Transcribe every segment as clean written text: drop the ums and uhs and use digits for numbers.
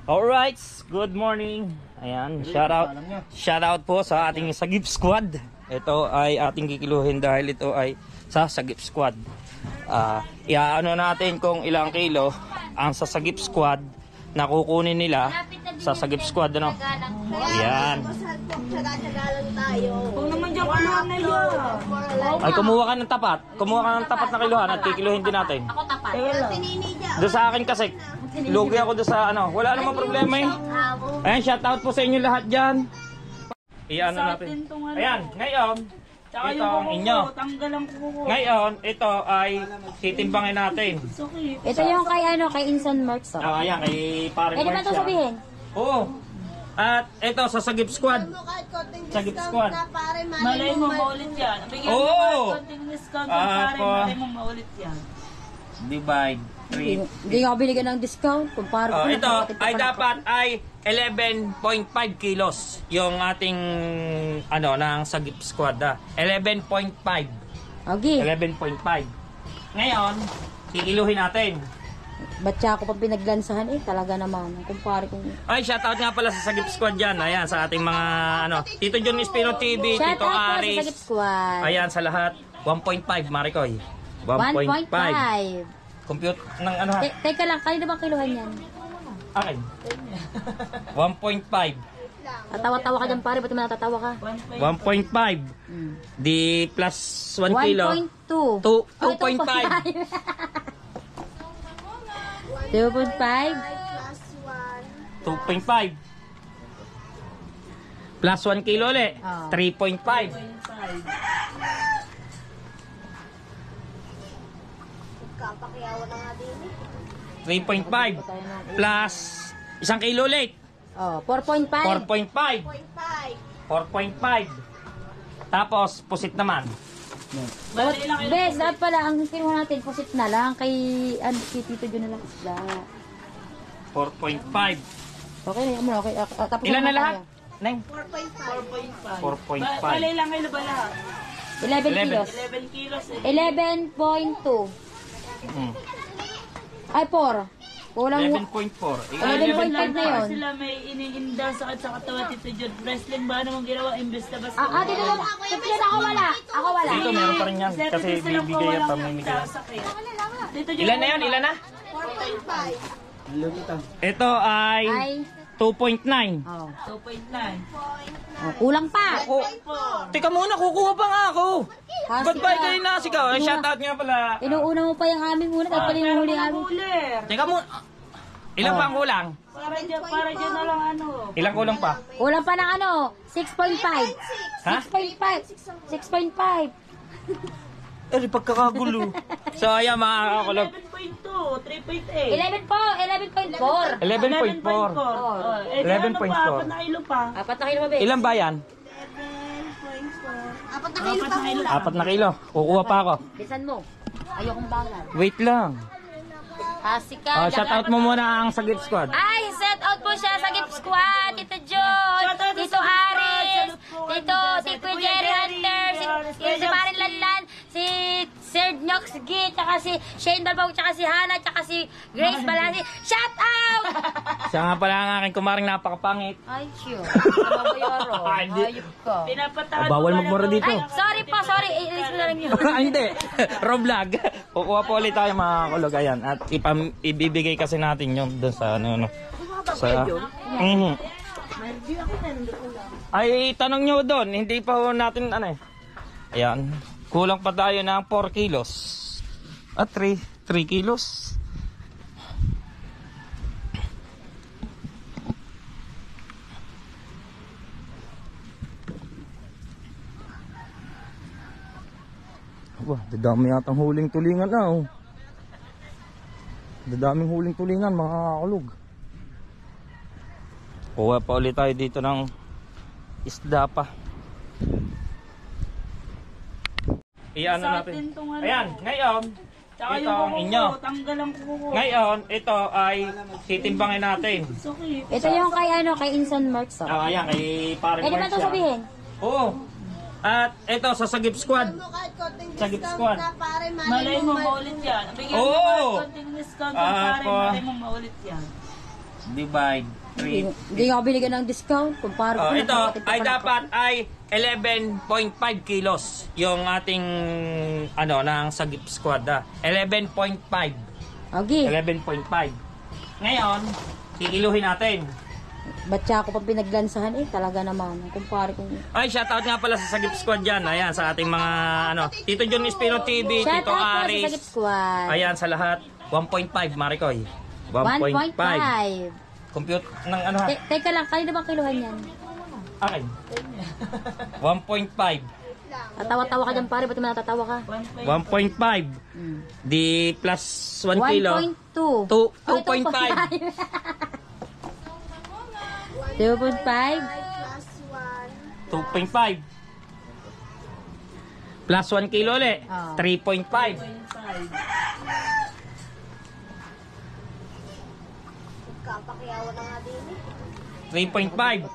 Alright, good morning. Ayan, shout out po sa ating Sagip Squad. Ito ay ating kikiluhin dahil ito ay sa Sagip Squad. Iaano natin kung ilang kilo ang sa Sagip Squad na kukunin nila sa Sagip Squad, ano? Ayan. Ay, kumuha ka ng tapat. Kumuha ka ng tapat na kiluhan at kikiluhin din natin. Ako tapat. Doon sa akin kasi, lugi ako doon sa ano. Wala namang problema eh. Ayan, shout out po sa inyo lahat dyan. Iyan na natin. Ayan, ngayon, ito ang inyo. Ngayon, ito ay titimbangin natin. Ito yung kay ano, kay Insan Marks. Ayan, kay Pare Marks. Pwede ba ito sabihin? Oo. At ito sa Sagip Squad. Sagip Squad. Malay mo maulit yan. Bigyan mo Oo. konting discount ng pare, malay mo maulit yan. Divide 3. Hindi ako binigyan ng discount. Kumpara ko Ito ay dapat ay 11.5 kilos yung ating ano ng Sagip Squad. 11.5. Okay. 11.5. Ngayon, kikiluhin natin. Ba't siya ako pag pinaglansahan talaga naman. Kumpara ko. Ay, shoutout nga pala sa Sagip Squad dyan. Ayan, sa ating mga ano, Tito John Espino TV, Shout Tito out po sa Aris. Sagip Squad. Ayan, sa lahat. 1.5, Maricoy. 1.5. Compute ng ano ha? Teka lang, kanina ba kiluhan yan? Akin. 1.5. Tatawa-tawa ka dyan pare, ba't naman natatawa ka? 1.5. Di plus 1 kilo. 1.2. 2.5. 2.5. 2.5. Plus 1 kilo ulit. 3.5. Kapakiyawan na nga din. 3.5 plus 1 kilo ulit. 4.5. 4.5. 4.5. Tapos pusit naman. Bes, dapat pala ang kinuha natin pusit na lang kay Tito John na lang isda. 4.5. Okay na, okay. Tapos Ilan na lahat? 4.5. 4.5. Palay lang kayo ba lahat? 11 kilos. 11 kilos eh. 11.2. Ay, 4. Kulang 11.4. 11.5 na yun. Sila may iniinda sakit sa katawan, Tito John. Wrestling ba namang ginawa? Imbes na basta. Dito na. Dito ako wala. Ako wala. Dito meron pa rin yan. Kasi bibigay at pamimigay. Ilan na yan? Ilan na? 4.5. Ito ay 2.9. 2.9. Kulang pa. Teka muna, kukuha pa nga ako. Goodbye kayo na sigaw. Shoutout nga pala. Inuuna mo pa yung aming muna. Tapos pala yung huli aming. Teka muna. Ilan pa ang kulang? Para dyan na lang ano. Ilang kulang pa? Kulang pa ng ano? 6.5. Ha? 6.5. Eh, pagkakagulo. So, ayan mga kakulog. 11.2, 3.8. 11 po. 11.4. 11.4. 11.4. Apat na kilo pa. Apat na kilo ba, Bes? Ilan ba yan? 4 na kilo pa. 4 na kilo. Kukuha pa ako. Bisan mo. Ayokong bangal. Wait lang. Asika. Shoutout mo muna ang Sagip Squad. Ay, set out po siya sa Gift Squad. Tito John, Tito Aris, Tito Jerry Hunter, si Marin Lanlan, si Sir Nox G, tsaka si Shane Balbao, tsaka si Hannah, tsaka si Grace Balasi. Shout out! Siya nga pala ang aking kumaring napakapangit. Ay, sure. Mabayaro. Ayop ka. Pinapatahan Bawal magmura dito. Ay, sorry po, sorry. Ilis mo na lang yun. Hindi. Roblog. Kukuha po ulit tayo mga kulog. Ayan. At ibibigay kasi natin yung doon sa ano. Sa... Ay, tanong nyo doon. Hindi pa ho natin ano eh. Ayan. Kulang pa tayo ng 4 kilos. At 3 kilos. Wah, dadami yatang huling tulingan na oh. Dadaming huling tulingan mga kakulog. Kuha pa ulit tayo dito ng isda pa. Iyan na natin. Ayan, ngayon, ito ang inyo. Ngayon, ito ay titimbangin natin. Ito yung kay ano, kay Insan Marks. Ayan, kay Pare Marks. Pwede ba ito sabihin? Oo. At ito sa Sagip Squad. Sagip Squad. Malay mo maulit yan. Bigyan mo Oo. konting discount ng pare, malay mo maulit yan. divide 3. Hindi nga ako binigyan ng discount. Kumpara ko Oh, na, ito kapatid ay pa pala dapat ay 11.5 kilos yung ating ano ng Sagip Squad. 11.5. ko. Okay. 11.5. Ngayon, kikiluhin natin. Ba't siya ako pa pinaglansahan talaga naman. Kumpara ko. Ay, shoutout nga pala sa Sagip Squad dyan. Ayan, sa ating mga ano, Tito John Espino TV, Shout Tito out po sa Aris. Sagip Squad. Ayan, sa lahat. 1.5, Maricoy. 1.5. Compute ng ano ha? Teka lang, kayo na ba kiluhan yan? Akin. 1.5. Tatawa-tawa ka dyan pare, ba't naman natatawa ka? 1.5. Di plus 1 kilo. 1.2. 2.5. 2.5. 5 plus 1. 2.5. Plus 1 kilo ulit. Oh. 3.5. Kapakiyawan na nga din eh. 3.5.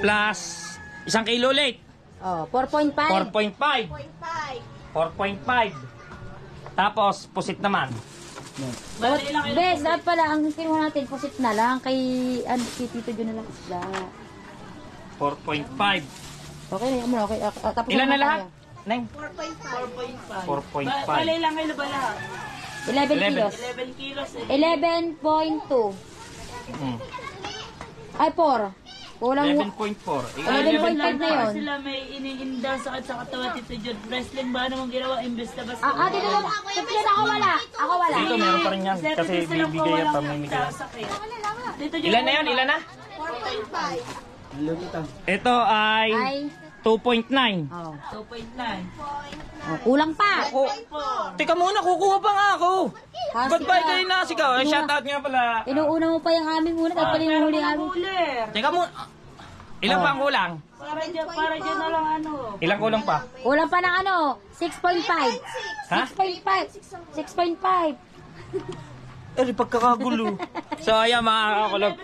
Plus 1 kilo ulit. Oh, 4.5. 4.5. 0.5. 4.5. Tapos, pusit naman. Bes, dapat pala, ang kinuha natin, pusit na lang, kay Tito John na lang isda. 4.5. Okay na, yan mo na, okay. Tapos Ilan na tayo. lahat? Neng? 4.5. 4.5. Bali lang kayo ba lahat? 11 kilos. 11 kilos eh. 11.2. Mm. Ay, 4. Kulang 11.4. 11.5 na yun. Sila may iniinda sakit sa katawan, Tito John. Wrestling ba namang ginawa? Imbes na basta. Tito John, ako wala. Ako wala. Dito meron pa rin yan. Kasi bibigay yan pamimigay. Ilan na yan? Ilan na? 4.5. Ito ay Ay, 2.9. oh. 2.9. Kulang pa. Teka muna, kukuha pa nga ako. Kasi Ba't ba kayo nasigaw? Eh, shoutout nga pala. Inuuna mo pa yung amin muna, tapos pala yung huli amin. Cooler. Teka muna. Ilan pa ang kulang? Para dyan na lang ano. Ilang kulang pa? Kulang pa ng ano, 6.5. Ha? 6.5. 6.5. Eh, pagkakagulo. So, ayan mga kakulog.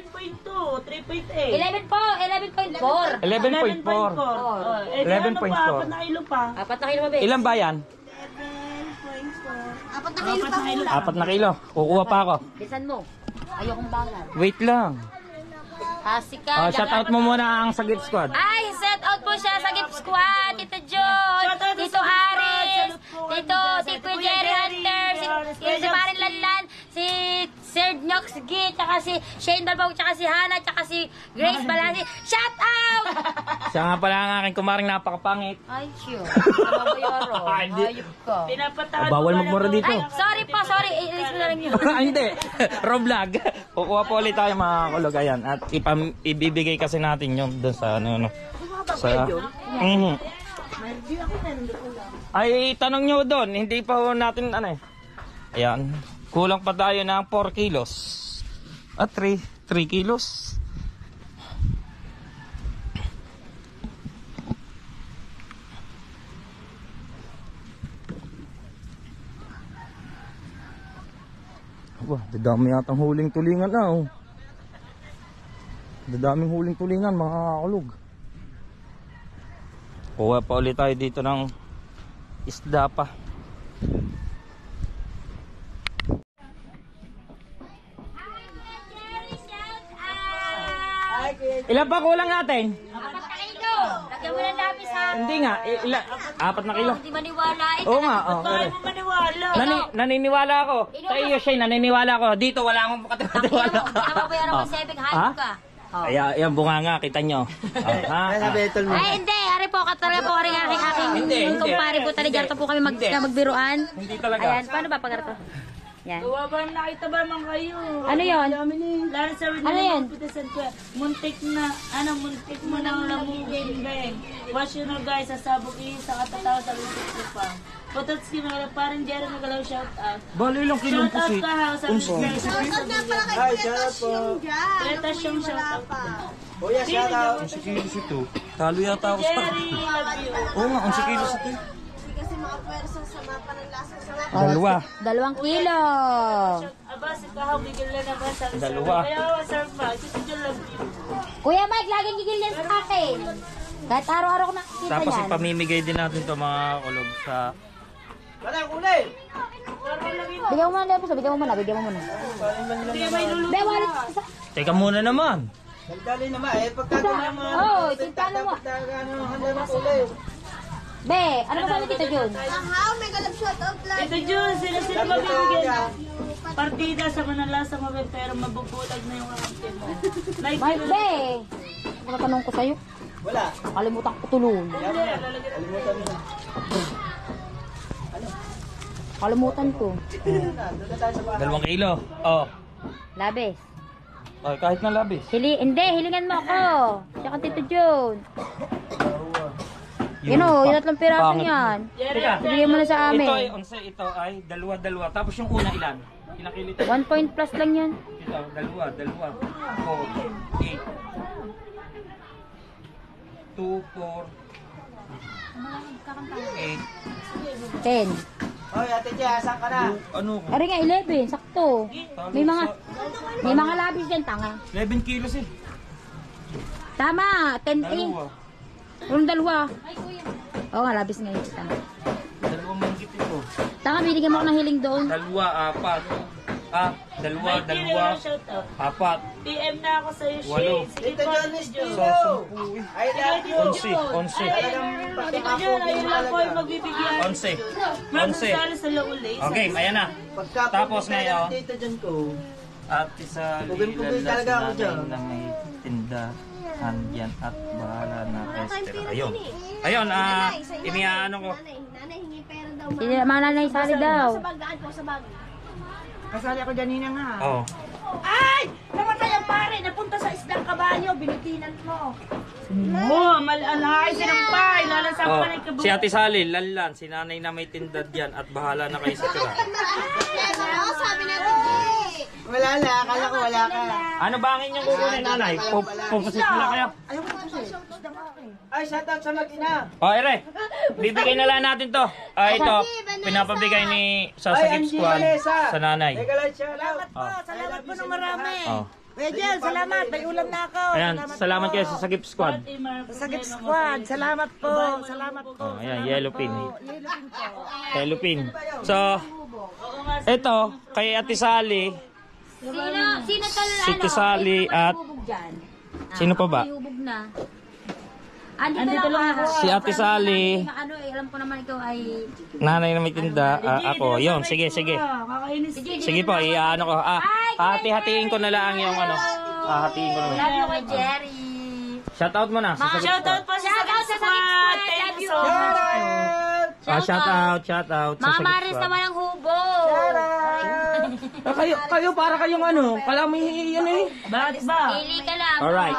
11.2, 3.8. 11 po, 11.4. 11.4. 11.4. 4 na kilo pa. Apat na kilo ba, Bes? Ilan ba yan? 11.4. Apat na kilo pa kayo. 4 na kilo. Kukuha pa ako. Bisan mo. Ayokong bangal. Wait lang. Kasi ka. Shoutout mo muna ang Sagip Squad. Ay, set out po siya sa Gift Squad. Tito John, Tito Aris, Tito Jerry Hunter, si Marin Lanlan, si Sir Nox G, tsaka si Shane Balbao, tsaka si Hannah, tsaka si Grace Balasi. Shout out! Siya nga pala ang aking kumaring napakapangit. Ay, sure. Kababayaro. Hindi. Ayop ka. Pinapatahan Bawal mo ba magmura na- dito. Ay, sorry po, sorry. I-release mo na lang yun. Hindi. Roblog. Kukuha po ulit tayo mga kulog. Ayan. At ibibigay kasi natin yung doon sa ano. Sa... Mhm. Ay, tanong nyo doon. Hindi pa ho natin ano eh. Ayan. Kulang pa tayo ng 4 kilos. At 3 kilos. Wah, dadami yatang huling tulingan na oh. Dadaming huling tulingan mga kakulog. Kuha pa ulit tayo dito ng isda pa. Ilan pa kulang natin? 4 na kilo. Lagyan mo ng lapis ha. Hindi nga, 4 na kilo. Hindi maniwala. Oo nga, oh. Bakit mo maniwala? Naniniwala ako. Sa iyo, Shane, naniniwala ako. Dito, wala akong Hindi makatiwala. ka mabayaran mo 7, hayop ka. Oh. Ay, yan, bunga nga, kita nyo. Ay, hindi. Ari po, katalaga po. Ari nga aking Hindi. kumpare po. Taligarto po kami magbiruan. Hindi talaga. Ayan, paano ba pagarto? Yan. Gawa ba nakita ba naman kayo? Ano yun? Lalo sa Ano yan? muntik mo nang lamugin, beng. Watch yun na guys, sasabog yun sa katatawa sa lusik ko pa. Putot si Mara, parang Jerry nagalaw shout out. Bali lang kilong Shout out pusit. ka ha, sa lusik. Shoutout nga pala kay Pretas yung dyan. Pretas yung shout out. Kuya, shout out. Ang sikilos ito. Talo yata ako sa... Jerry, love you. Oo nga, ang sikilos ito. Hindi kasi makapwersa sa mapa ng lasa sa mapa. Dalawa. 2 kilo. Aba, si Kahaw, bigil na naman sa Dalawa. Kaya serve ba? Kasi dyan love you. Kuya Mike, laging gigil yan sa akin. Kahit araw-araw ko nakikita Tapos yan. ipamimigay din natin to mga kulog sa... Wala, kulay. Bigyan mo muna, Lepos. Bigyan mo muna. Be, wala. Teka muna naman. Dali naman eh. Pagkagawa mo. Oo, tingnan mo. Handa na kulay. Be, ano ba sabi Tito Jun? Aha, mega love shoutout lang. Ito Diyos, sila mabibigyan. Partida sa manalasa mabibigyan pero mabubulag na yung akampi mo. Like, Be, nakatanong ko sa'yo. Wala. Kalimutan ko tulong. Kalimutan mo. Kalimutan ko. Doon na tayo sa bahay. 2 kilo. Oh. Labis. Ay, kahit na labis. Hindi, hilingan mo ako. Tsaka Tito Jun. Yan o, yung 3 piraso Pangit. niyan. Teka. Bigyan mo na sa Ito ay amin. 11, ito ay 2. Tapos yung una ilan? Ilang kilo ito? 1 point plus lang yan. Ito, 2. 4, 8. 2, 4, 8. 10. Hoy, Ate Jia, asan ka na? Ano ko? Ari nga, 11. Sakto. May mga labis dyan, tanga. 11 kilos eh. Tama, 10 eh. 2. Yung 2. Oo nga, labis nga yun. Tama. 2 manggit ito. Tanga, binigyan mo ako ng hiling doon. 2, 4. 2, 4. PM na ako sa'yo, Walo. Shane. Sige Tito po, John Tito is John. Tito. I love you. 11. Tito John, ayun lang po yung magbibigyan. 11. Magsasali sa lauli. Okay, ayan na. Tapos ngayon, Tito John ko. at isa Pugin-pugin talaga ako dyan. na may tindahan yan at bahala na Esther. Ayun. Ayun, iniaano ko. Nanay, hingi pera daw. Hindi naman nanay sali daw. Sa bagaan ko, sa bag. Kasali ako dyan nga. Oh. Ay! Namatay ang pare! Napunta sa isdang kabalyo. Binitinan mo. Oh, malalay, sinampay. Lalasan Oh, pa ng kabuo. si Ate Sally, lanlan, si nanay na may tindad yan at bahala na kayo sa tira. Oo, sabi na rin. Wala na, akala ko wala ka. Ano ba ang inyong kukunin, nanay? Pupusit mo na kayo. Ayaw ko kasi. Isdang akin. Ay, shoutout sa mag-ina. Oh, ere. Bibigay na lang natin to. Ito, pinapabigay ni sa Sagip Squad sa nanay. Mega light shoutout. Salamat po ng marami. Oh. Kuya Jel, salamat. May ulam na ako. Ayan, salamat kayo sa Sagip Squad. Sa Gift Squad. Salamat po. Salamat po. Oh, ayan, yellow pin. Yellow pin po. Yellow pin. So, ito, kay Ate Sally, Sino tal si Ate Sally at sino pa ba? Hubog na. Andito lang ako. Si Ate Sally, Ano eh, alam ko naman ikaw ay... nanay na may tinda, ako. Yon, sige, sige. Kakainis. Sige po, iano ko. Hati-hatiin ko na lang yung ano. Hatiin ko na lang. Love you kay Jerry. Shoutout mo na. Sa Sagip Shoutout po sa Shoutout sa Sagip Squad. Thank you Love so you. much. Shoutout sa Mga Sagip Maris Squad. naman ang hubog. Kayo para kayong ano, kalami yan eh. Bakit ba? Pili ka lang. Alright.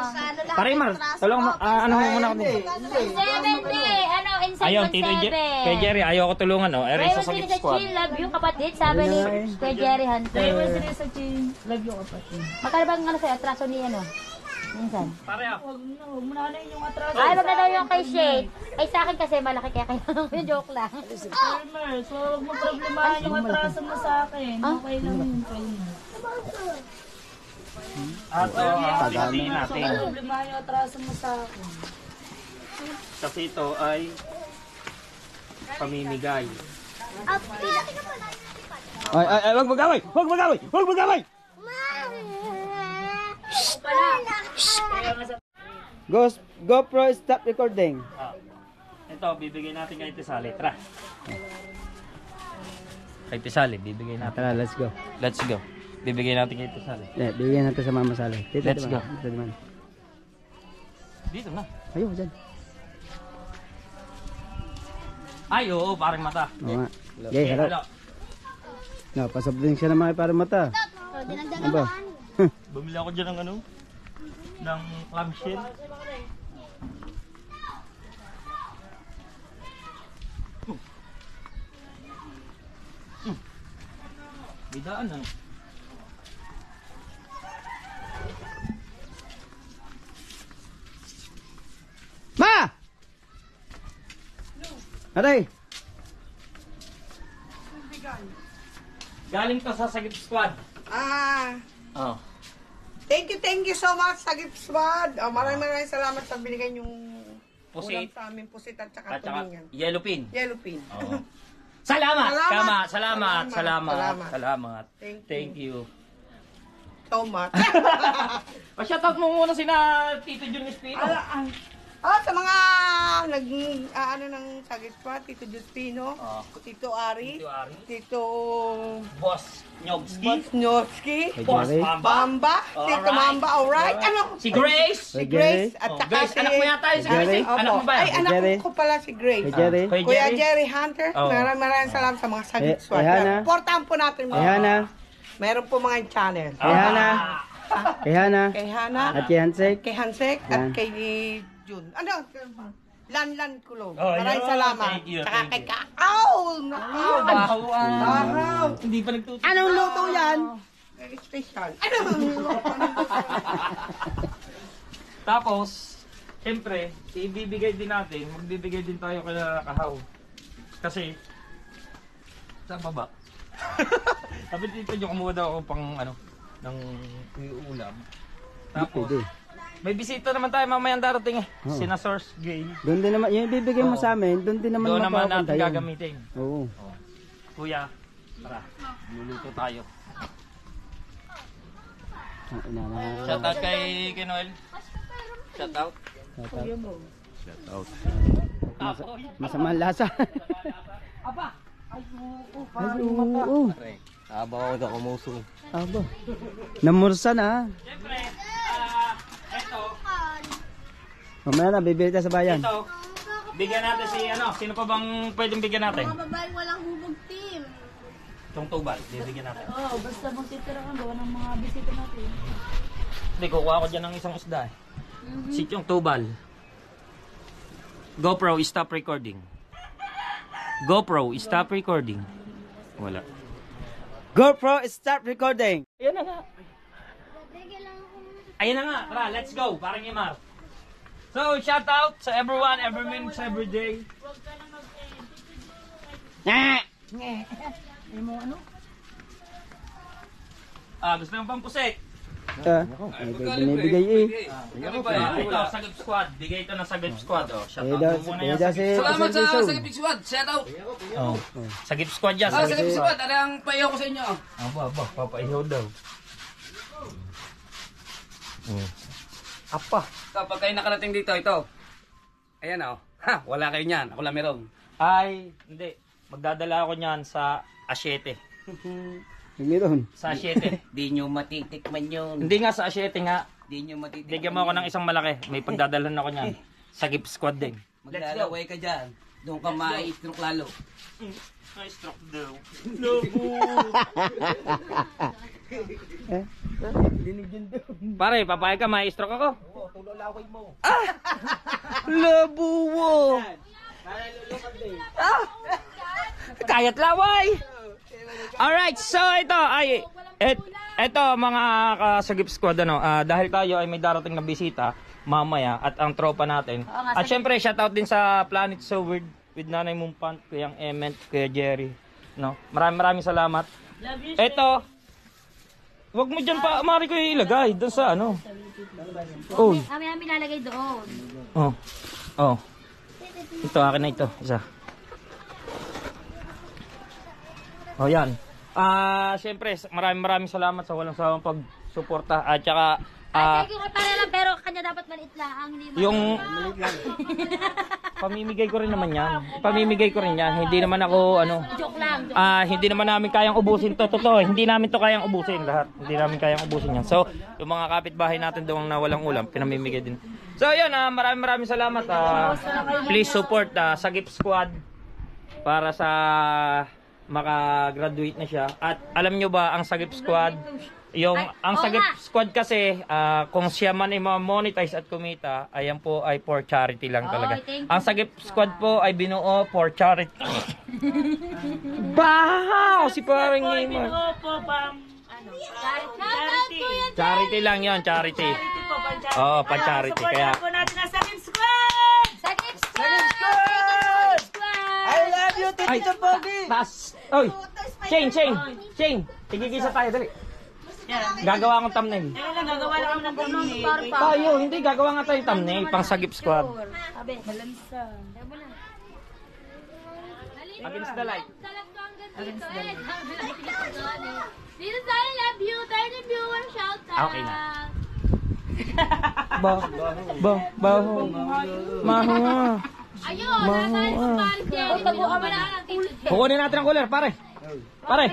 Parimar, tulong mo, ano mo muna kami. In 7 day. Ano, in 7 Ayun, Tito kay Jerry, ayaw ko tulungan, oh. Ere sa Sagip Squad. Love you kapatid. Sabi ni kay Jerry Hunter. Ewan sila sa chin. Love you kapatid. Magkano bang ano sa'yo? Atraso ni ano? Minsan. Pareho. Huwag mo na yung atraso. Ay, wag na daw yung kay Shane. Ay, sa akin kasi malaki kaya kailangan ko yung joke lang. Farmer, so huwag mo problemahan yung atraso mo sa akin. Okay lang yun, Farmer. At pagdating natin. Problemahan yung atraso mo sa akin. Kasi ito ay pamimigay. Ay, wag magaway! Wag magaway! Wag magaway! GoPro stop recording. Ito, bibigay natin kay Tisali. Tara. Kay Tisali, bibigay natin. Tara, let's go. Let's go. Bibigay natin kay Tisali. Bigyan natin sa Mama Sally. Let's go. Dito naman. Dito na. Ayun, dyan. Ay, oo, parang mata. Oo nga. Okay, hello. No, pasabding siya naman para mata. Ano ba? Bumili ako dyan ng ano? Ng clamshell. Bidaan na. Ma! Aray! Galing to sa Sagip Squad. Oh. Thank you so much sa Gift Squad. Maraming salamat sa binigay yung ulam Pusit sa amin, pusit at saka at saka tulingan. yellow pin. Yellow pin. Oo. Salamat! Salamat. Salamat. Thank you. So much. Pa-shoutout mo muna sina Tito Jun Espino. Sa mga ano ng Sagitswa, Tito Justino, Tito Ari, Tito Ari. Tito Boss Nyogski. Bosnowski, Boss Jerry. Mamba. Bamba, Tito Alright. Mamba, alright. Ano? Si Grace. Si Grace, at Oh, saka Grace, si... anak mo yata yun si Jerry. Grace. Anak mo ba Ay, yan? anak Jerry. ko pala si Grace. Kay Jerry. Kay Kuya Jerry. Jerry Hunter, Oh. maraming salamat sa mga Sagitswa. Eh, Hana. Portahan po natin Kay Hana. Meron po mga channel. Kay Hana. Kay Hana. Kay Hana, At kay Hansek. kay Hansek, Yan. at kay Jun. Ano? Lanlan Kulog. Oh, Maraming yun. salamat. Thank you, Tsaka thank kay you. Kaaw! Nakaw! Araw! Hindi pa nagtutuloy. Anong luto yan? Special. Ano? Tapos, siyempre, ibibigay din natin, magbibigay din tayo kay Kahaw. Kasi, saan pa ba? Sabi dito yung kumuha daw ako pang ano, ng ulam. Tapos, Pwede. may bisita naman tayo mamayang darating eh. Oo. Sina Source Gay. Doon din naman, yung ibibigay mo Oo. sa amin, doon din naman Doon naman mapapunta natin yun. gagamitin. Oo. Kuya, tara, luluto tayo. Ang ina na. Shoutout kay Noel. Shoutout. Shoutout. Masama ang lasa. Aba! Ay, oo. Aba ako na kumusong. Aba. Namursa na. Siyempre, eto, Mamaya na, bibili tayo sa bayan. ito, bigyan natin si ano, sino pa bang pwedeng bigyan natin? Mga babaeng walang hubog team. Itong tubal, bibigyan natin. Oo, basta magtitira kang gawa ng mga bisita natin. Hindi, kukuha ko dyan ng isang isda eh. Si yung tubal. GoPro, stop recording. GoPro, stop recording. Wala. GoPro, start recording. Ayan na nga. Ayan na nga, tara, let's go. Parang Imar. So, shout out sa everyone, every minute, every day. Gusto mo pang pusik? Ay, binibigay eh. Ito, Sagip Squad. Bigay ito ng Sagip Squad. Oh, shout Eh, out daw, mo muna eh, yan. daw si Salamat sa Isang Sagip Squad. Shout out. Oh. Sagip Squad yan. Ah, Sagip Sagip Squad. Squad. Ano ang payo ko sa inyo? Aba, papaihaw daw. Apa? Kapag kayo nakarating dito, ito. Ayan o. Ha, wala kayo niyan. Ako lang meron. Ay, hindi. Magdadala ako niyan sa Asyete. Meron. Sa Asyete. Di nyo matitikman yun. Hindi nga sa Asyete nga. Di nyo matitikman. Bigyan mo ako ng isang malaki. May pagdadalhan ako niyan. Sagip Squad din. Maglalaway ka dyan. Doon ka ma-stroke lalo. May stroke daw. Pare, papayag ka, may stroke ako. Labuwo! Kayat laway! Alright, so ito ay ito mga kasagip squad ano, dahil tayo ay may darating na bisita mamaya at ang tropa natin. At syempre shoutout din sa Planet So Weird with Nanay Mumpan, Kuyang Ement, Kuya Jerry, no. Maraming salamat. Love you, Ito, wag mo dyan pa, mari ko ilagay doon sa ano. Oh, Kami lalagay doon. oh, oh. Ito, akin na ito, isa. Oh, yan. Siyempre, maraming salamat sa walang sawang pagsuporta. At saka, Thank you kay pare lang, pero kanya dapat maliit lang. Hindi mo. yung pamimigay ko rin naman yan. Pamimigay ko rin yan. Hindi naman ako, ano, Joke lang. hindi naman namin kayang ubusin to. Totoo, hindi namin to kayang ubusin lahat. Hindi namin kayang ubusin yan. So, yung mga kapitbahay natin doon na walang ulam, pinamimigay din. So, yun, maraming salamat. Please support Sagip Squad para sa maka-graduate na siya. At alam nyo ba, ang Sagip Squad, ang Sagip Squad kasi, kung siya man ay ma-monetize at kumita, ayan po ay for charity lang talaga. Ang Sagip Squad po ay binuo for charity. Bahaw! Si parang Neymar. Opo, pang ano? Charity. Charity lang yon, charity. Charity po, pang charity. Oo, pang charity. Kaya, Supportan po natin ang Sagip Squad! Sagip Squad! I love you, Tito Pogi! tas, oy, Ching, tigigisa tayo, dali. Gagawa akong thumbnail. Teka lang, gagawa lang kami ng thumbnail. Tayo, hindi, gagawa nga tayo thumbnail, pang Sagip Squad. Malansa. Against the light. Dito sa I love you, 30 viewers shout out. Okay na. Baho. Maho nga. Ayun, nasaan si Paring Jerry? Taguan mo na ang tito Jerry. Kukunin natin ang cooler, pare. Pare,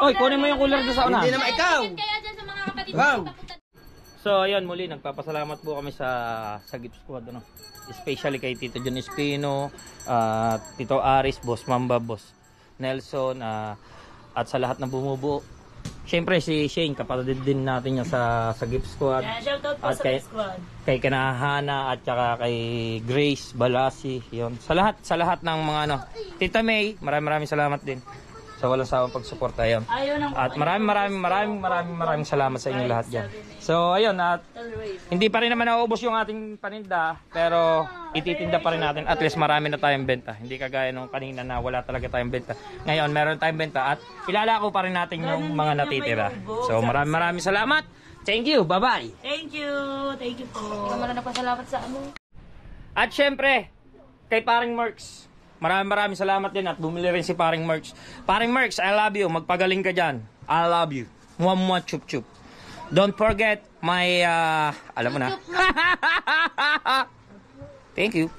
oy, kunin mo yung cooler doon sa una. Hindi naman ikaw. Kaya dyan sa mga kapatid Wow. mo, papunta So, ayun, muli, nagpapasalamat po kami sa Gift Squad, ano. Especially kay Tito John Espino, Tito Aris, Boss Mamba, Boss Nelson, at sa lahat ng bumubuo. Siyempre, si Shane, kapatid din natin niya sa Gift Squad. Yan, shoutout po At sa kay, Gift Squad. kay Kanahana at saka kay Grace Balasi, yun. Sa lahat ng mga ano. Tita May, maraming salamat din sa walang sawang pagsuporta, yun. Ayaw ng At maraming salamat sa inyo lahat dyan. So, ayun, at hindi pa rin naman nauubos yung ating paninda, pero ititinda pa rin natin. At least marami na tayong benta. Hindi kagaya nung kanina na wala talaga tayong benta. Ngayon, meron tayong benta at ilalako pa rin natin yung mga natitira. So, maraming salamat. Thank you. Bye-bye. Thank you po. Naman na nagpasalamat sa ano. At syempre, kay Paring Merks. Maraming salamat din at bumili rin si Paring Merks. Paring Merks, I love you. Magpagaling ka dyan. I love you. Mwah, chup chup. Don't forget my, alam mo na. Thank you.